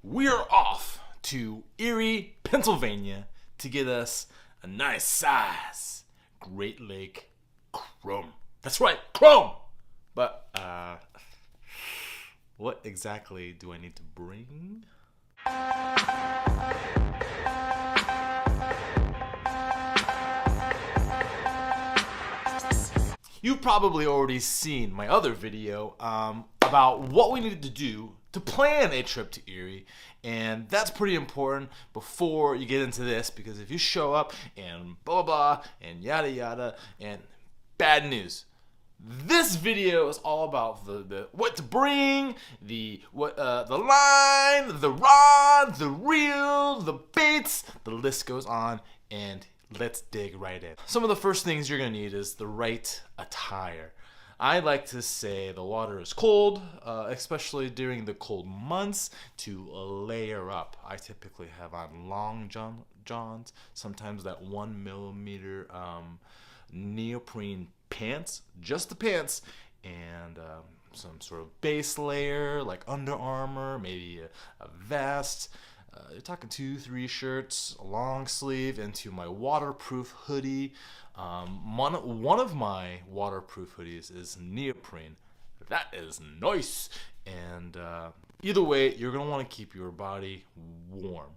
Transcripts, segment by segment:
we're off to Erie, Pennsylvania to get us a nice size Great Lake chrome. That's right, chrome! But, what exactly do I need to bring? You've probably already seen my other video about what we needed to do to plan a trip to Erie, and that's pretty important before you get into this, because if you show up and blah blah blah and yada yada and bad news. This video is all about the what to bring, the line, the rod, the reel, the baits, the list goes on, and let's dig right in. Some of the first things you're gonna need is the right attire. I like to say the water is cold, especially during the cold months, to layer up. I typically have on long johns, sometimes that 1 millimeter neoprene pants, just the pants, and some sort of base layer like Under Armour, maybe a vest. You're talking 2-3 shirts, a long sleeve, into my waterproof hoodie. One of my waterproof hoodies is neoprene. That is nice. And either way, you're going to want to keep your body warm.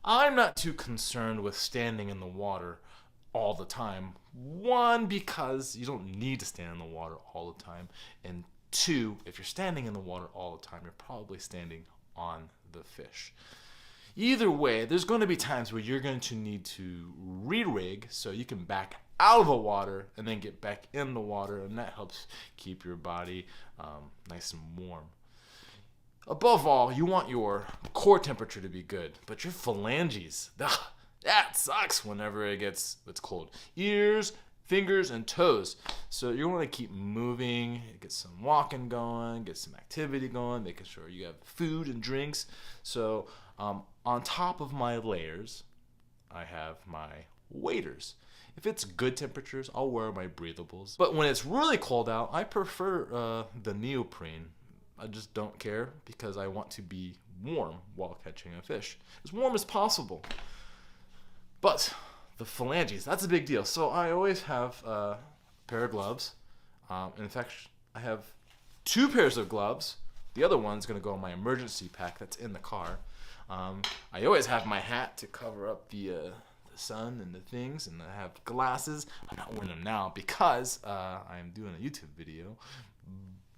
I'm not too concerned with standing in the water all the time. One, because you don't need to stand in the water all the time. And two, if you're standing in the water all the time, you're probably standing on the fish. Either way, there's going to be times where you're going to need to re-rig so you can back out of the water and then get back in the water, and that helps keep your body nice and warm. Above all, you want your core temperature to be good, but your phalanges, that sucks whenever it's cold. Ears, fingers, and toes. So you want to keep moving, get some walking going, get some activity going, making sure you have food and drinks. So on top of my layers, I have my waders. If it's good temperatures, I'll wear my breathables. But when it's really cold out, I prefer the neoprene. I just don't care because I want to be warm while catching a fish. As warm as possible. But the phalanges, that's a big deal. So I always have a pair of gloves. In fact, I have 2 pairs of gloves. The other one's going to go in my emergency pack that's in the car. I always have my hat to cover up the sun and the things, and I have glasses. I'm not wearing them now because I'm doing a YouTube video.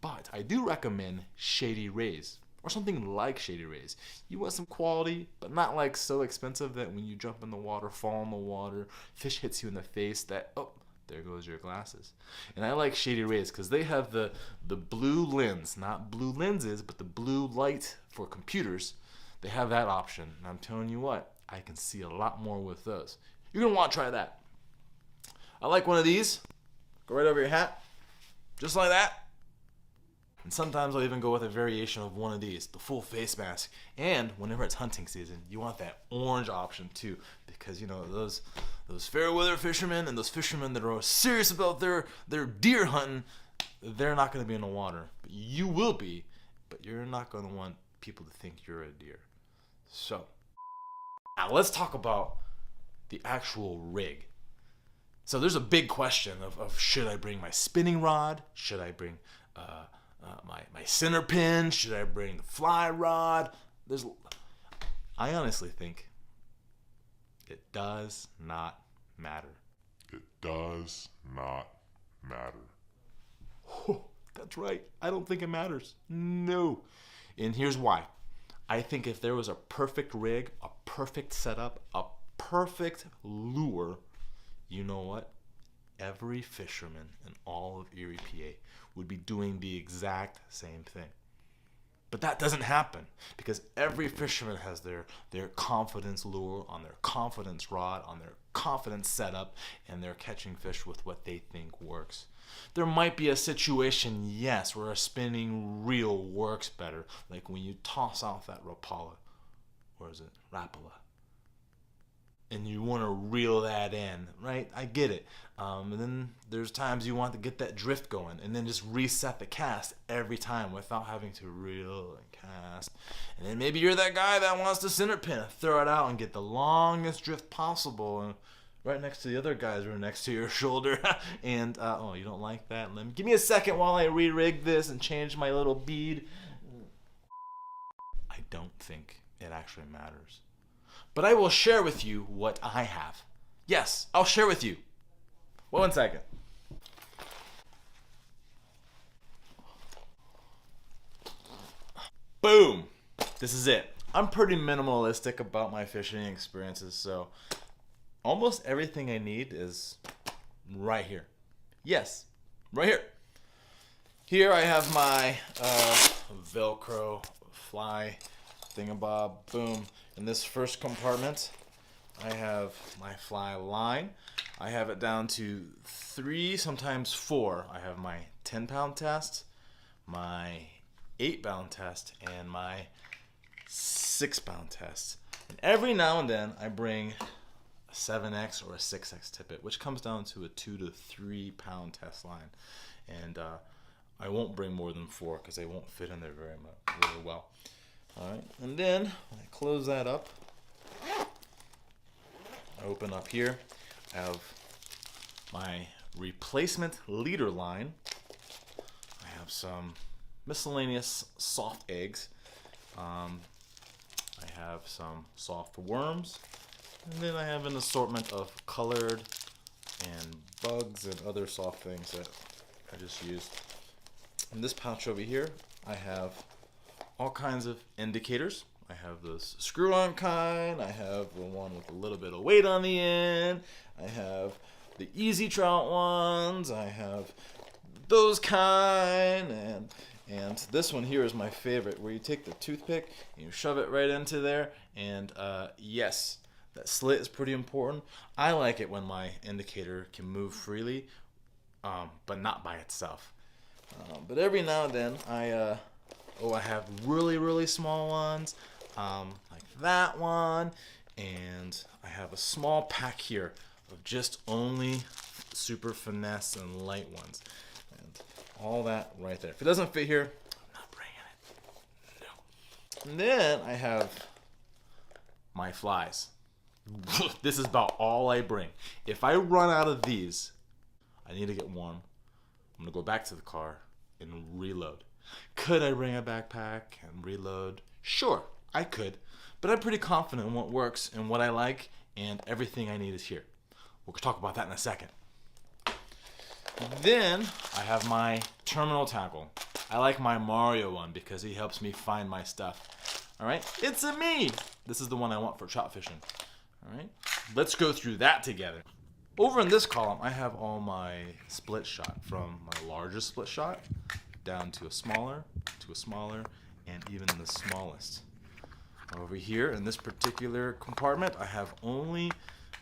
But I do recommend Shady Rays, or something like Shady Rays. You want some quality, but not like so expensive that when you jump in the water, fall in the water, fish hits you in the face, that, oh, there goes your glasses. And I like Shady Rays because they have the blue lens, not blue lenses, but the blue light for computers. They have that option, and I'm telling you what, I can see a lot more with those. You're going to want to try that. I like one of these. Go right over your hat, just like that. And sometimes I'll even go with a variation of one of these, the full face mask. And whenever it's hunting season, you want that orange option too, because you know those fair weather fishermen and those fishermen that are serious about their deer hunting, they're not going to be in the water. But you will be, but you're not going to want people to think you're a deer. So, now let's talk about the actual rig. So there's a big question of should I bring my spinning rod? Should I bring my center pin? Should I bring the fly rod? I honestly think it does not matter. It does not matter. Oh, that's right. I don't think it matters. No. And here's why. I think if there was a perfect rig, a perfect setup, a perfect lure, you know what? Every fisherman in all of Erie, PA would be doing the exact same thing. But that doesn't happen because every fisherman has their confidence lure on their confidence rod, on their confidence setup, and they're catching fish with what they think works. There might be a situation, yes, where a spinning reel works better, like when you toss off that Rapala, or is it Rapala? and you want to reel that in, right? I get it. And then there's times you want to get that drift going and then just reset the cast every time without having to reel and cast. And then maybe you're that guy that wants to center pin, throw it out and get the longest drift possible, and right next to the other guys or next to your shoulder. And oh, you don't like that? Give me a second while I re-rig this and change my little bead. I don't think it actually matters, but I will share with you what I have. Yes, I'll share with you. 1 second. Boom. This is it. I'm pretty minimalistic about my fishing experiences, so almost everything I need is right here. Yes, right here. Here I have my Velcro fly thingamabob. Boom. In this first compartment, I have my fly line. I have it down to 3, sometimes 4. I have my 10-pound test, my 8-pound test, and my 6-pound test. And every now and then I bring a 7X or a 6X tippet, which comes down to a 2 to 3 pound test line. And I won't bring more than 4 because they won't fit in there really well. All right, and then when I close that up, I open up here. I have my replacement leader line. I have some miscellaneous soft eggs. I have some soft worms, and then I have an assortment of colored and bugs and other soft things that I just used. In this pouch over here, I have all kinds of indicators. I have those screw-on kind. I have the one with a little bit of weight on the end. I have the easy trout ones. I have those kind, and this one here is my favorite, where you take the toothpick and you shove it right into there, and yes, that slit is pretty important. I like it when my indicator can move freely, but not by itself. But every now and then I have really small ones, like that one, and I have a small pack here of just only super finesse and light ones, and all that right there. If it doesn't fit here, I'm not bringing it. No. And then I have my flies. This is about all I bring. If I run out of these, I need to get warm. I'm gonna go back to the car and reload. Could I bring a backpack and reload? Sure, I could, but I'm pretty confident in what works and what I like, and everything I need is here. We'll talk about that in a second. Then I have my terminal tackle. I like my Mario one because he helps me find my stuff. All right, it's a me. This is the one I want for trout fishing. All right, let's go through that together. Over in this column, I have all my split shot, from my largest split shot down to a smaller, and even the smallest. Over here in this particular compartment, I have only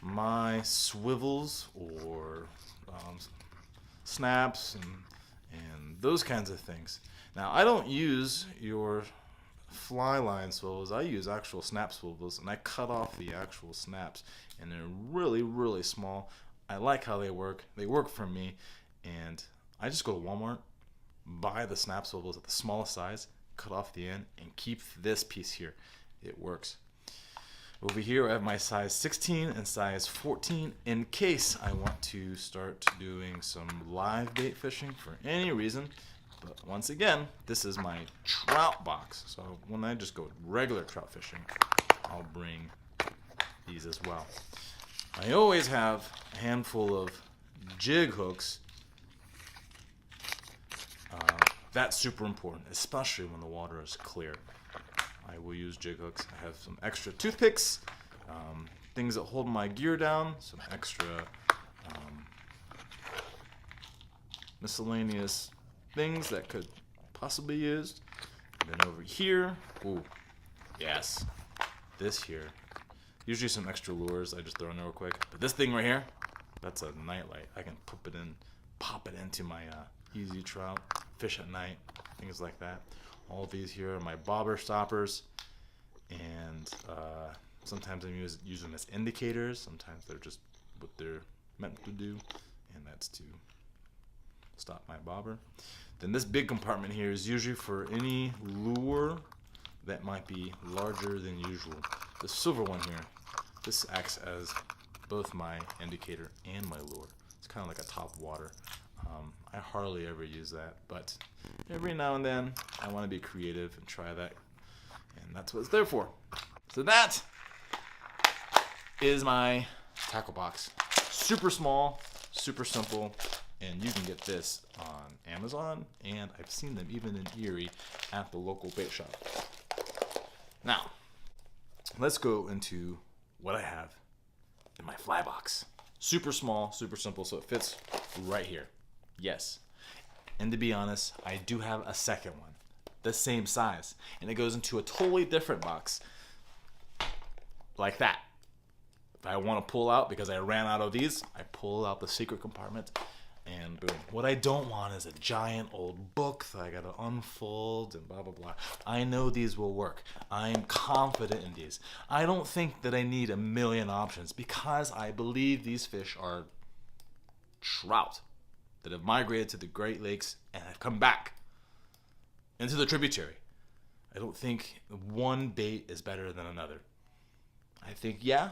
my swivels or snaps and those kinds of things. Now, I don't use your fly line swivels. I use actual snap swivels, and I cut off the actual snaps, and they're really small. I like how they work. They work for me, and I just go to Walmart, buy the snap swivels at the smallest size, cut off the end, and keep this piece here. It works. Over here I have my size 16 and size 14 in case I want to start doing some live bait fishing for any reason. But once again, this is my trout box. So when I just go regular trout fishing, I'll bring these as well. I always have a handful of jig hooks. That's super important, especially when the water is clear. I will use jig hooks. I have some extra toothpicks, things that hold my gear down, some extra miscellaneous things that could possibly be used. And then over here, ooh, yes, this here. Usually some extra lures I just throw in there real quick. But this thing right here, that's a nightlight. I can pop it into my easy trout, fish at night, things like that. All these here are my bobber stoppers, and Sometimes I use them as indicators. Sometimes they're just what they're meant to do, and that's to stop my bobber. Then this big compartment here is usually for any lure that might be larger than usual. The silver one here, this acts as both my indicator and my lure. It's kind of like a top water. I hardly ever use that, but every now and then I want to be creative and try that, and that's what it's there for. So that is my tackle box. Super small, super simple, and you can get this on Amazon, and I've seen them even in Erie at the local bait shop. Now, let's go into what I have in my fly box. Super small, super simple, so it fits right here. Yes. And to be honest, I do have a second one, the same size, and it goes into a totally different box, like that. If I want to pull out, because I ran out of these, I pull out the secret compartment, and boom. What I don't want is a giant old book that I gotta unfold and blah, blah, blah. I know these will work. I'm confident in these. I don't think that I need a million options, because I believe these fish are trout that have migrated to the Great Lakes and have come back into the tributary. I don't think one bait is better than another. I think, yeah,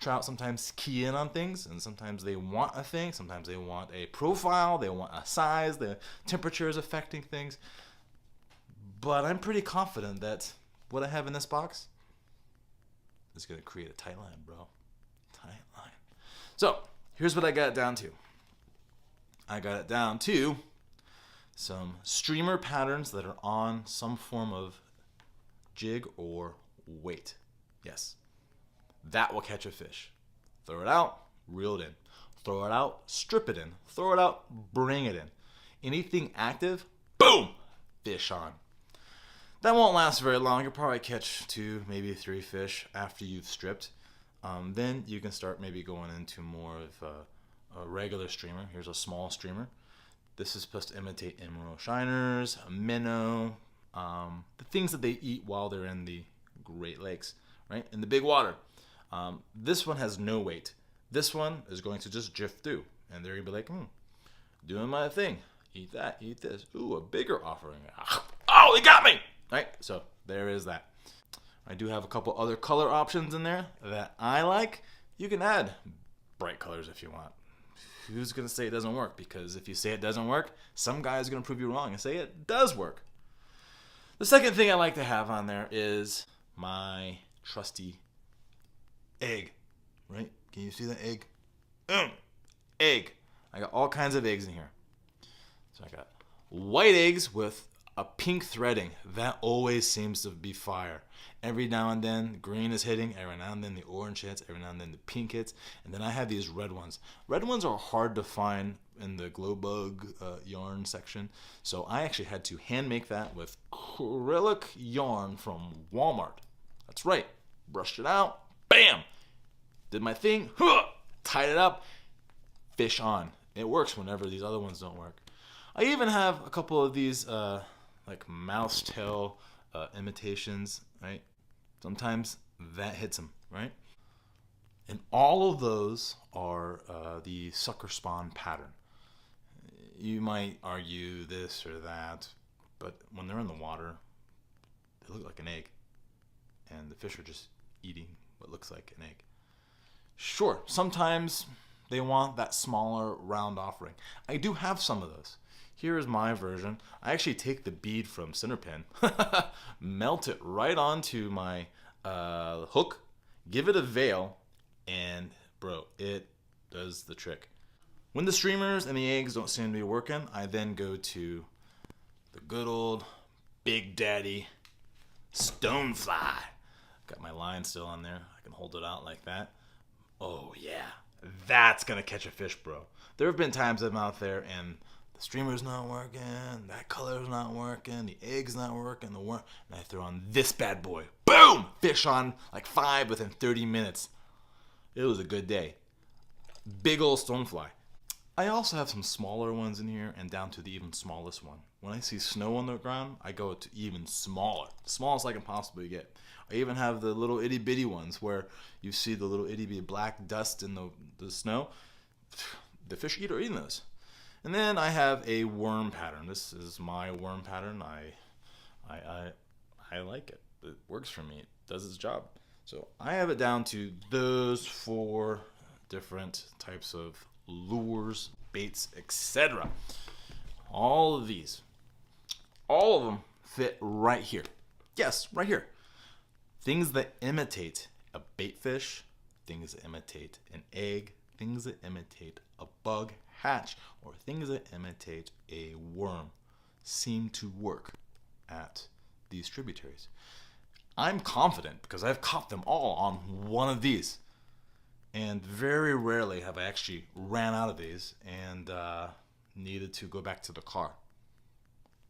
trout sometimes key in on things, and sometimes they want a thing, sometimes they want a profile, they want a size, the temperature is affecting things. But I'm pretty confident that what I have in this box is going to create a tight line, bro. Tight line. So, here's what I got it down to. I got it down to some streamer patterns that are on some form of jig or weight. Yes. That will catch a fish. Throw it out, reel it in. Throw it out, strip it in. Throw it out, bring it in. Anything active, boom, fish on. That won't last very long. You'll probably catch 2, maybe 3 fish after you've stripped. Then you can start maybe going into more of a regular streamer. Here's a small streamer. This is supposed to imitate emerald shiners, minnow, the things that they eat while they're in the Great Lakes, right? In the big water. This one has no weight. This one is going to just drift through, and they're gonna be like, doing my thing. Eat that, eat this. Ooh, a bigger offering. Oh, they got me! Right, so there is that. I do have a couple other color options in there that I like. You can add bright colors if you want. Who's gonna say it doesn't work? Because if you say it doesn't work, some guy is gonna prove you wrong and say it does work. The second thing I like to have on there is my trusty egg, right? Can you see that egg? Egg. I got all kinds of eggs in here. So I got white eggs with a pink threading. That always seems to be fire. Every now and then, green is hitting. Every now and then, the orange hits. Every now and then, the pink hits. And then I have these red ones. Red ones are hard to find in the glow bug yarn section. So I actually had to hand make that with acrylic yarn from Walmart. That's right. Brushed it out. Bam! Did my thing. Tied it up. Fish on. It works whenever these other ones don't work. I even have a couple of these like mouse tail imitations, right? Sometimes that hits them, right? And all of those are the sucker spawn pattern. You might argue this or that, but when they're in the water, they look like an egg. And the fish are just eating what looks like an egg. Sure, sometimes they want that smaller round offering. I do have some of those. Here is my version. I actually take the bead from center pin, melt it right onto my hook, give it a veil, and bro, it does the trick. When the streamers and the eggs don't seem to be working, I then go to the good old Big Daddy Stonefly. Got my line still on there. I can hold it out like that. Oh yeah, that's gonna catch a fish, bro. There have been times I'm out there and the streamer's not working, that color's not working, the egg's not working, and I throw on this bad boy. Boom! Fish on like 5 within 30 minutes. It was a good day. Big old stonefly. I also have some smaller ones in here and down to the even smallest one. When I see snow on the ground, I go to even smaller. Smallest I can possibly get. I even have the little itty bitty ones where you see the little itty bitty black dust in the snow. The fish are eating those. And then I have a worm pattern. This is my worm pattern. I like it. It works for me. It does its job. So I have it down to those 4 different types of lures, baits, etc. All of these, all of them fit right here. Yes, right here. Things that imitate a bait fish, things that imitate an egg, things that imitate a bug hatch, or things that imitate a worm seem to work at these tributaries. I'm confident because I've caught them all on one of these. And very rarely have I actually ran out of these and needed to go back to the car.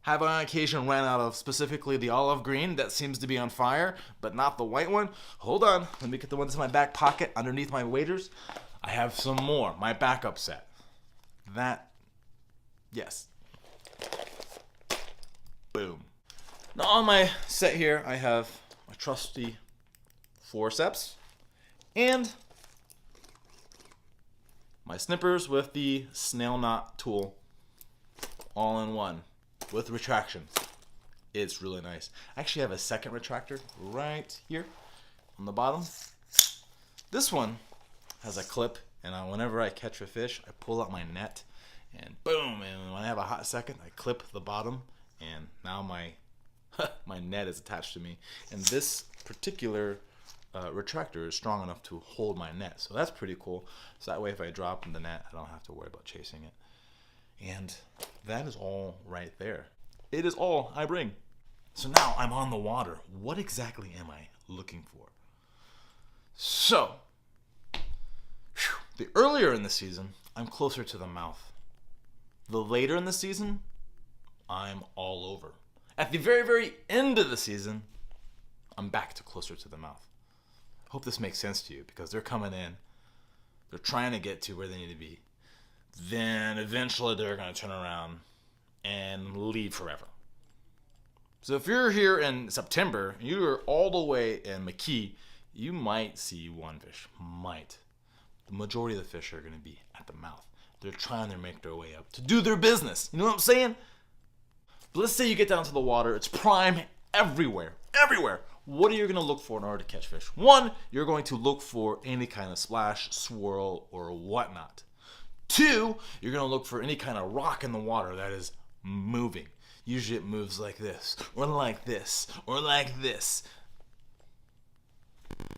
Have I on occasion ran out of specifically the olive green that seems to be on fire, but not the white one? Hold on, let me get the one that's in my back pocket underneath my waders. I have some more, my backup set. That, yes. Boom. Now on my set here, I have my trusty forceps and my snippers with the snail knot tool all in one with retraction. It's really nice. I actually have a second retractor right here on the bottom. This one has a clip, and whenever I catch a fish, I pull out my net and boom, and when I have a hot second, I clip the bottom, and now my my net is attached to me. And this particular retractor is strong enough to hold my net, so that's pretty cool. So that way if I drop in the net, I don't have to worry about chasing it. And that is all right there. It is all I bring. So now I'm on the water. What exactly am I looking for? So the earlier in the season, I'm closer to the mouth. The later in the season, I'm all over. At the very, very end of the season, I'm back to closer to the mouth. Hope this makes sense to you, because they're coming in, they're trying to get to where they need to be. Then eventually they're going to turn around and leave forever. So if you're here in September, you're all the way in McKee, you might see one fish. Might. The majority of the fish are going to be at the mouth. They're trying to make their way up to do their business. You know what I'm saying? But let's say you get down to the water. It's prime everywhere. Everywhere. What are you going to look for in order to catch fish? One, you're going to look for any kind of splash, swirl, or whatnot. Two, you're going to look for any kind of rock in the water that is moving. Usually it moves like this, or like this, or like this.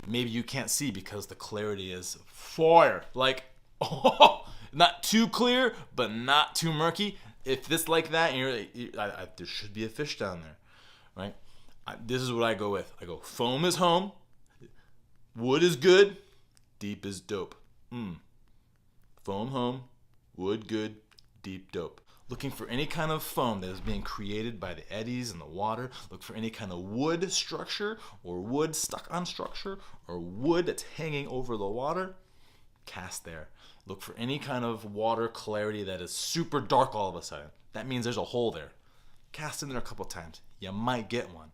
Maybe you can't see because the clarity is fire. Like, oh, not too clear, but not too murky. If it's like that, and there should be a fish down there, right? This is what I go with. I go, foam is home, wood is good, deep is dope. Foam home, wood good, deep dope. Looking for any kind of foam that is being created by the eddies in the water. Look for any kind of wood structure, or wood stuck on structure, or wood that's hanging over the water. Cast there. Look for any kind of water clarity that is super dark all of a sudden. That means there's a hole there. Cast in there a couple times. You might get one.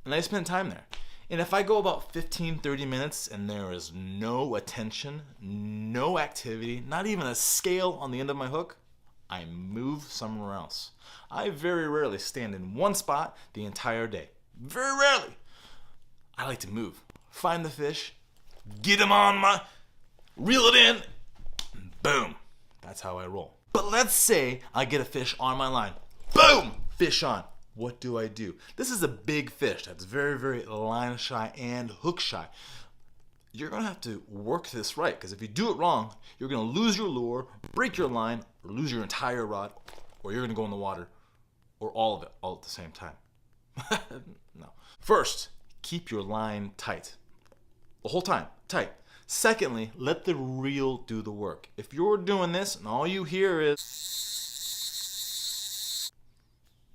And I spend time there. And if I go about 15-30 minutes and there is no attention, no activity, not even a scale on the end of my hook, I move somewhere else. I very rarely stand in one spot the entire day. Very rarely. I like to move. Find the fish, get him on my, reel it in, and boom. That's how I roll. But let's say I get a fish on my line. Boom! Fish on. What do I do? This is a big fish that's very, very line shy and hook shy. You're going to have to work this right, because if you do it wrong, you're going to lose your lure, break your line, or lose your entire rod, or you're going to go in the water, or all of it, all at the same time. No. First, keep your line tight. The whole time, tight. Secondly, let the reel do the work. If you're doing this and all you hear is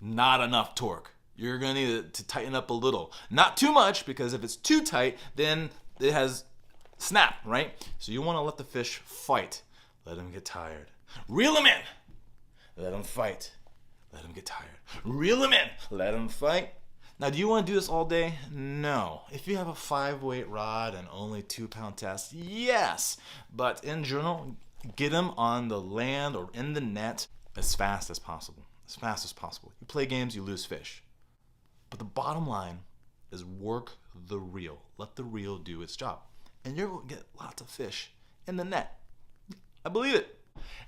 not enough torque, you're going to need to tighten up a little. Not too much, because if it's too tight, then it has snap, right? So you want to let the fish fight. Let him get tired. Reel him in. Let him fight. Let him get tired. Reel him in. Let him fight. Now, do you want to do this all day? No. If you have a 5-weight rod and only 2-pound test, yes. But in general, get them on the land or in the net as fast as possible. As fast as possible. You play games, you lose fish. But the bottom line is work the reel. Let the reel do its job. And you're going to get lots of fish in the net. I believe it.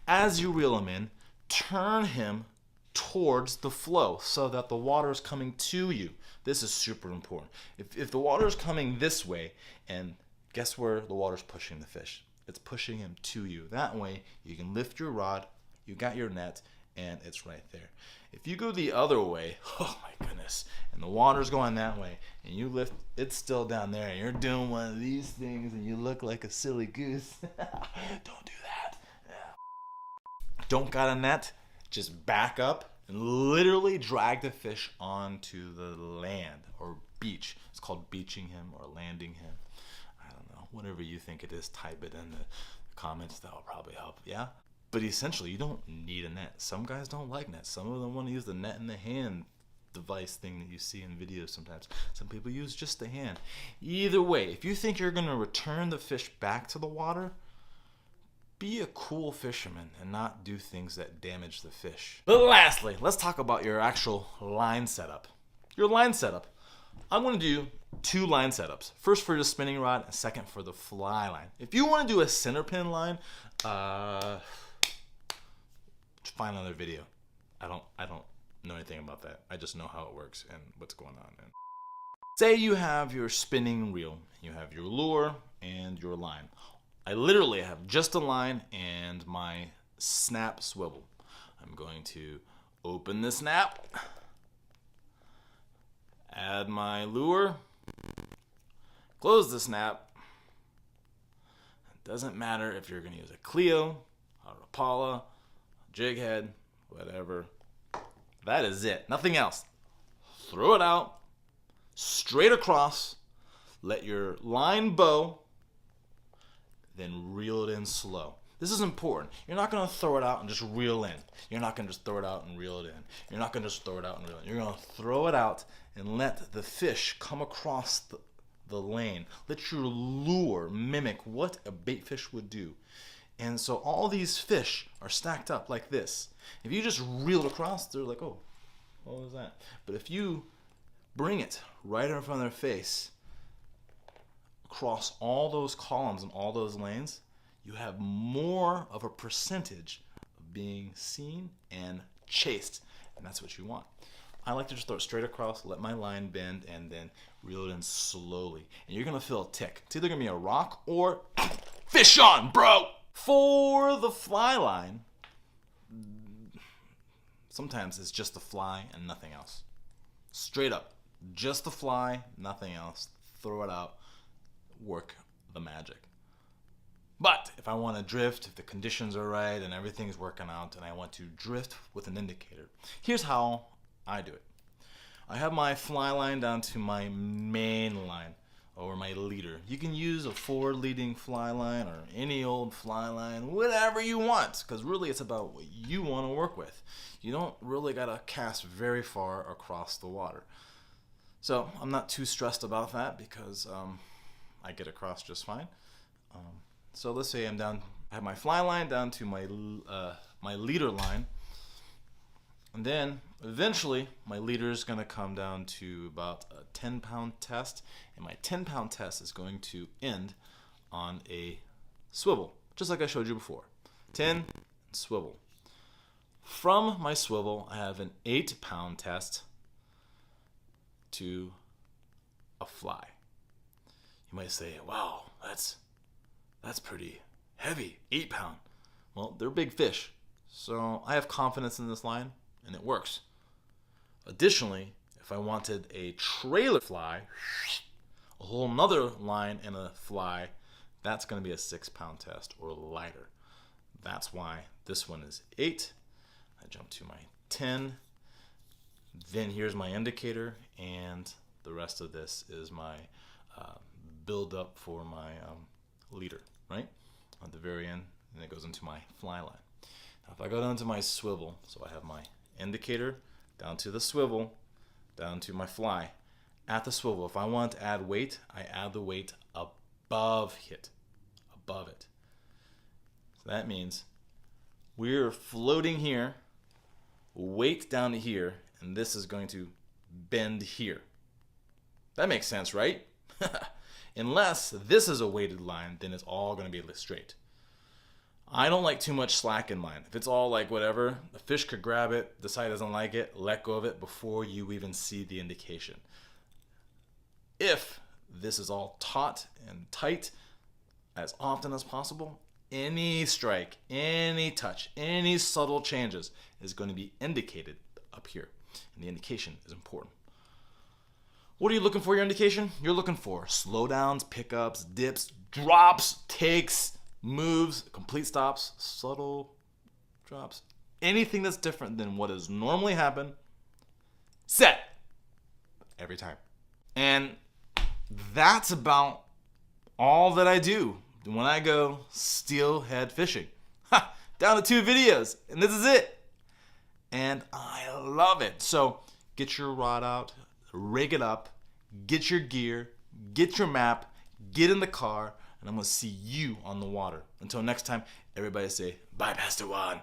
As you reel him in, turn him towards the flow so that the water is coming to you. This is super important. If the water is coming this way, and guess where the water is pushing the fish? It's pushing him to you. That way, you can lift your rod, you got your net, and it's right there. If you go the other way, oh my goodness, and the water's going that way, and you lift, it's still down there, and you're doing one of these things, and you look like a silly goose. Don't do that. Don't got a net? Just back up and literally drag the fish onto the land or beach. It's called beaching him or landing him. I don't know. Whatever you think it is, type it in the comments. That will probably help. Yeah? But essentially, you don't need a net. Some guys don't like nets. Some of them want to use the net in the hand device thing that you see in videos sometimes. Some people use just the hand. Either way, if you think you're going to return the fish back to the water, be a cool fisherman and not do things that damage the fish. But lastly, let's talk about your actual line setup. Your line setup. I'm going to do 2 line setups. First for the spinning rod, and second for the fly line. If you want to do a center pin line, find another video. I don't know anything about that. I just know how it works and what's going on. And say you have your spinning reel, you have your lure and your line. I literally have just a line and my snap swivel. I'm going to open the snap, add my lure, close the snap. It doesn't matter if you're going to use a Cleo, a Rapala, a jig head, whatever. That is it. Nothing else. Throw it out, straight across, let your line bow, then reel it in slow. This is important. You're not going to throw it out and just reel in. You're not going to just throw it out and reel it in. You're not going to just throw it out and reel it in. You're going to throw it out and let the fish come across the lane. Let your lure mimic what a bait fish would do. And so all these fish are stacked up like this. If you just reel it across, they're like, oh, what was that? But if you bring it right in front of their face, across all those columns and all those lanes, you have more of a percentage of being seen and chased. And that's what you want. I like to just throw it straight across, let my line bend, and then reel it in slowly. And you're going to feel a tick. It's either going to be a rock or fish on, bro! For the fly line, sometimes it's just the fly and nothing else. Straight up. Just the fly, nothing else. Throw it out. Work the magic. But if I want to drift, if the conditions are right and everything's working out and I want to drift with an indicator, here's how I do it. I have my fly line down to my main line or my leader. You can use a forward leading fly line or any old fly line, whatever you want, because really it's about what you want to work with. You don't really got to cast very far across the water. So I'm not too stressed about that because I get across just fine. So let's say I have my fly line down to my leader line, and then eventually my leader is going to come down to about a 10-pound test, and my 10-pound test is going to end on a swivel, just like I showed you before. 10, swivel. From my swivel, I have an 8-pound test to a fly. You might say, wow, that's pretty heavy, 8-pound. Well, they're big fish, so I have confidence in this line, and it works. Additionally, if I wanted a trailer fly, a whole nother line and a fly, that's going to be a 6-pound test or lighter. That's why this one is 8. I jump to my 10. Then here's my indicator, and the rest of this is my build up for my leader, right? At the very end, and it goes into my fly line. Now if I go down to my swivel, so I have my indicator down to the swivel, down to my fly at the swivel. If I want to add weight, I add the weight above it. So that means we're floating here, weight down to here, and this is going to bend here. That makes sense, right? Unless this is a weighted line, then it's all going to be straight. I don't like too much slack in mine. If it's all like whatever, the fish could grab it, decide it doesn't like it, let go of it before you even see the indication. If this is all taut and tight as often as possible, any strike, any touch, any subtle changes is going to be indicated up here. And the indication is important. What are you looking for your indication? You're looking for slowdowns, pickups, dips, drops, takes, moves, complete stops, subtle drops, anything that's different than what has normally happened. Set every time. And that's about all that I do when I go steelhead fishing. Down to 2 videos, and this is it. And I love it. So get your rod out, rig it up, get your gear, get your map, get in the car, and I'm going to see you on the water. Until next time, everybody say, bye, Pastor Juan.